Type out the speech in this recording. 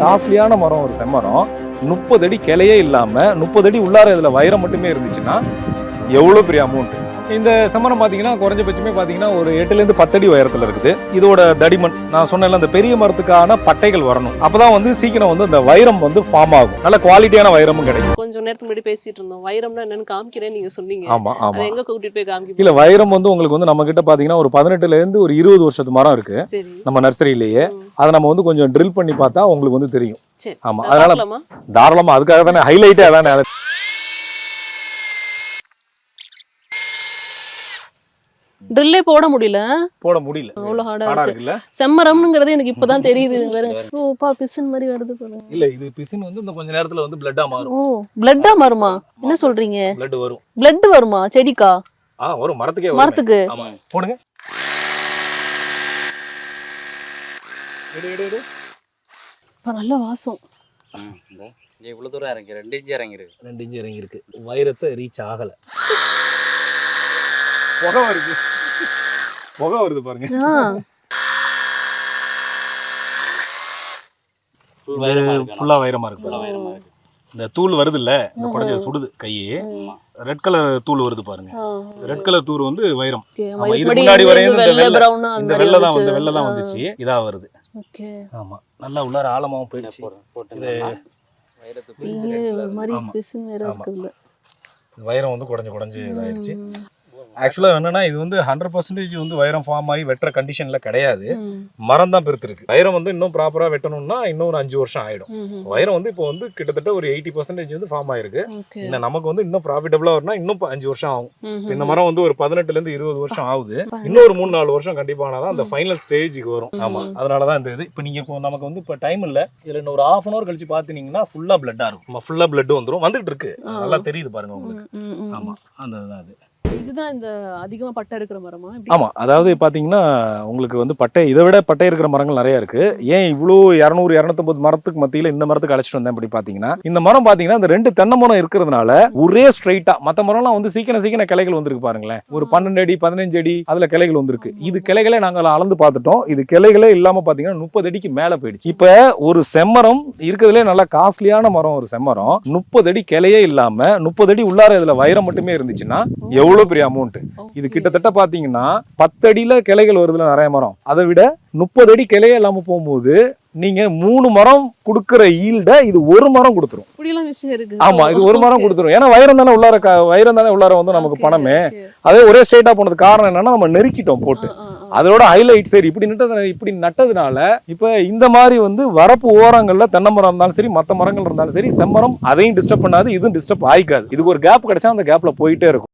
காஸ்ட்லியான மரம் ஒரு செம்மரம் 30 அடி கிளையே இல்லாம 30 அடி உள்ளார இதுல வைரம் மட்டுமே இருந்துச்சுன்னா எவ்வளவு பெரிய அமௌண்ட். இந்த செம்மரம் பாத்தீங்கன்னா குறைஞ்சபட்சமே பாத்தீங்கன்னா ஒரு 8 to 10 அடி உயரத்துல இருக்குது. இதோட தடிமன் நான் சொன்னேன்ல, அந்த பெரிய மரத்துக்கான பட்டைகள் வரணும். அப்பதான் வந்து சீக்கிரம் வந்து அந்த வைரம் வந்து ஃபார்ம் ஆகும். நல்ல குவாலிட்டியான வைரமும் கிடைக்கும். கொஞ்சம் நேரத்துக்கு முன்னாடி பேசிட்டு இருந்தோம், வைரம்னா என்னன்னு காமிக்கிறேன் நீங்க சொன்னீங்க. ஆமா ஆமா. எங்க கூட்டிட்டு போய் காமிக்க? இல்ல, வைரம் வந்து உங்களுக்கு வந்து நம்ம கிட்ட பாத்தீங்கன்னா ஒரு 18 to 20 வருஷத்து மரம் இருக்கு நம்ம நர்சரியிலேயே. அதை நம்ம வந்து கொஞ்சம் ட்ரில் பண்ணி பார்த்தா உங்களுக்கு வந்து தெரியும். ஆமா, அதனால தாராளமா, அதுக்காக தானே ஹைலைட்டே அதானே. ட்ரில்லே போட முடியல. அவ்வளவு ஹார்டா இருக்குல்ல. செம்மரம்ங்கிறது எனக்கு இப்பதான் தெரியுது. ஓப்பா பிசின் மாதிரி வருது போல. இல்ல, இது பிசின் வந்து இந்த கொஞ்ச நேரத்துல வந்து பிளட்டா மாறும். ஓ, பிளட்டா மாறுமா? என்ன சொல்றீங்க? பிளட் வரும். பிளட் வருமா செடிக்கா? வரும், மரத்துக்கே வரும். மரத்துக்கு? ஆமா, போடுங்க. நல்ல வாசம். இவ்வளவு தூரம் இறங்கி 2 இன்ச் இறங்கி இருக்கு. வைரத்தை ரீச் ஆகல. புகை வருது பாருங்க. ஃபுல்லா வைரமா இருக்கு. இந்த தூள் வருது இல்ல, இந்த குடஞ்ச சுடுது கையே. ரெட் கலர் தூள் வருது பாருங்க. ரெட் கலர் தூள் வந்து வைரம். இதுக்கு முன்னாடி வரையும் இந்த வெள்ளை தான் வந்துச்சு. இதா வருது. ஆமா, நல்லா உள்ளார ஆழமாவும் போயிடுச்சு. வைரம் வந்து குடஞ்சு இதாயிடுச்சு. ஆக்சுவலா என்னன்னா, இது வந்து 100% வந்து வைரம் ஃபார்ம் ஆகி வெட்டுற கண்டிஷன்ல கிடையாது. மரம் தான் பெருத்து இருக்கு. வைரம் வந்து இன்னும் ப்ராப்பரா வெட்டணும்னா இன்னும் ஒரு 5 வருஷம் ஆயிடும். வைரம் வந்து இப்போ வந்து கிட்டத்தட்ட ஒரு 80% வந்து ஃபார்ம் ஆயிருக்கு. இன்னும் நமக்கு வந்து இன்னும் ப்ராஃபிட்டபிளா வரும்னா இன்னும் 5 வருஷம் ஆகும். இந்த மரம் வந்து ஒரு 18 to 20 வருஷம் ஆகுது. இன்னும் ஒரு 3-4 வருஷம் கண்டிப்பா ஆனாதான் அந்த ஃபைனல் ஸ்டேஜுக்கு வரும். ஆமா, அதனாலதான் இந்த இது. இப்போ நீங்க நமக்கு வந்து இப்போ டைம் இல்ல, இதுல இன்னும் ஒரு 1/2 hour கழிச்சு பாத்தீங்கன்னா ஃபுல்லா பிளட்டா இருக்கும். நம்ம ஃபுல்லா பிளட் வந்துட்டு இருக்கு. நல்லா தெரியுது பாருங்க உங்களுக்கு. ஆமா, அந்த இதுதான் அது. இதுதான் இந்த அதிகமா பட்டை இருக்கிற மரமா? ஆமா, அதாவது பாத்தீங்கன்னா உங்களுக்கு வந்து பட்டை, இதை விட பட்டை இருக்கிற மரங்கள் நிறைய இருக்கு. ஏன் இவ்வளோ 200-250 மரத்துக்கு மத்தியில இந்த மரத்துக்கு அழைச்சிட்டு வந்தேன் அப்படி பாத்தீங்கன்னா, இந்த மரம் பாத்தீங்கன்னா இந்த 2 தென்னை மரம் இருக்கிறதுனால ஒரே ஸ்ட்ரைட்டா, மத்த மரம்லாம் வந்து சீக்கிரம் கிளைகள் வந்திருக்கு பாருங்களேன். ஒரு 12 அடி 15 அடி அதுல கிளைகள் வந்திருக்கு. இது கிளைகளே நாங்க அளந்து பார்த்துட்டோம். இது கிளைகளே இல்லாம பாத்தீங்கன்னா 30 அடிக்கு மேல போயிடுச்சு. இப்ப ஒரு செம்மரம் இருக்கிறதுலே நல்லா காஸ்ட்லியான மரம் ஒரு செம்மரம் 30 அடி கிளையே இல்லாம 30 அடி உள்ளார இதுல வைரம் மட்டுமே இருந்துச்சுன்னா எவ்வளவு பெரிய அமௌண்ட். இது கிட்டத்தட்ட பாத்தீங்கன்னா 10 அடியில கிளைகள் வருதுல நிறைய மரம், அதை விட 30 அடி கிளையே இல்லாம போகும்போது நீங்க 3 மரம் கொடுக்கிற ஈல்ட இது 1 மரம் கொடுத்துரும். ஆமா, இது 1 மரம் கொடுத்துரும். ஏன்னா வைரம் தானே உள்ளார வந்து நமக்கு பணமே. அதே ஒரே ஸ்ட்ரைட்டா போனது காரணம் என்னன்னா, நம்ம நெருக்கிட்டோம் போட்டு. அதோட ஹைலைட் சரி இப்படி நட்டதுனால இப்ப இந்த மாதிரி வந்து வரப்பு ஓரங்கள்ல தென்னை மரம் இருந்தாலும் சரி, மத்த மரங்கள் இருந்தாலும் சரி, செம்மரம் அதையும் டிஸ்டர்ப் பண்ணாது, இதுவும் டிஸ்டர்ப் ஆயிக்காது. இதுக்கு ஒரு கேப் கிடைச்சா அந்த கேப்ல போயிட்டே இருக்கும்.